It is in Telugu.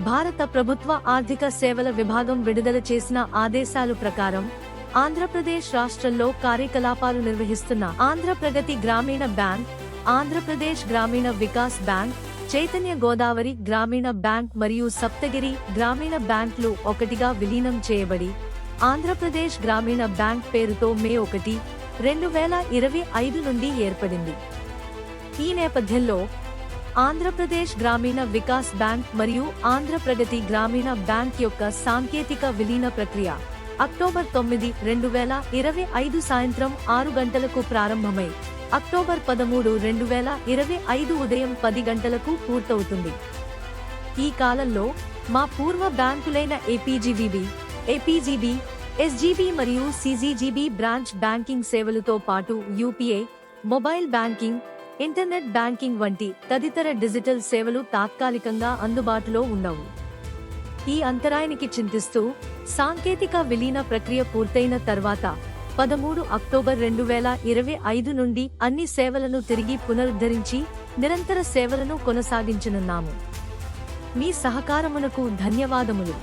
భారత ప్రభుత్వ ఆర్థిక సేవల విభాగం విడుదల చేసిన ఆదేశాల ప్రకారం ఆంధ్రప్రదేశ్ రాష్ట్రంలో కార్యకలాపాలు నిర్వహిస్తున్న ఆంధ్రప్రగతి గ్రామీణ బ్యాంక్, ఆంధ్రప్రదేశ్ గ్రామీణ వికాస్ బ్యాంక్, చైతన్య గోదావరి గ్రామీణ బ్యాంక్ మరియు సప్తగిరి గ్రామీణ బ్యాంక్లు ఒకటిగా విలీనం చేయబడి ఆంధ్రప్రదేశ్ గ్రామీణ బ్యాంక్ పేరుతో మే 1, 2025 నుండి ఏర్పడింది. ఈ నేపథ్యంలో ఆంధ్రప్రదేశ్ గ్రామీణ వికాస్ బ్యాంక్ మరియు ఆంధ్రప్రగతి గ్రామీణ బ్యాంక్ యొక్క సాంకేతిక విలీన ప్రక్రియ అక్టోబర్ 9, 2025 సాయంత్రం 6 గంటలకు ప్రారంభమై అక్టోబర్ 13, 2025 ఉదయం 10 గంటలకు పూర్తవుతుంది. ఈ కాలంలో మా పూర్వ బ్యాంకులైన ఏపీజీబీబీ, ఏపీజీబీ, ఎస్జీబీ మరియు సీజీజీబీ బ్రాంచ్ బ్యాంకింగ్ సేవలతో పాటు UPI, mobile banking, internet banking వంటి తదితర డిజిటల్ సేవలు తాత్కాలికంగా అందుబాటులో ఉండవు. ఈ అంతరాయానికి చింతిస్తూ సాంకేతిక విలీన ప్రక్రియ పూర్తయిన తర్వాత 13 అక్టోబర్ 2025 నుండి అన్ని సేవలను తిరిగి పునరుద్ధరించి నిరంతర సేవలను కొనసాగించనున్నాము. మీ సహకారమునకు ధన్యవాదములు.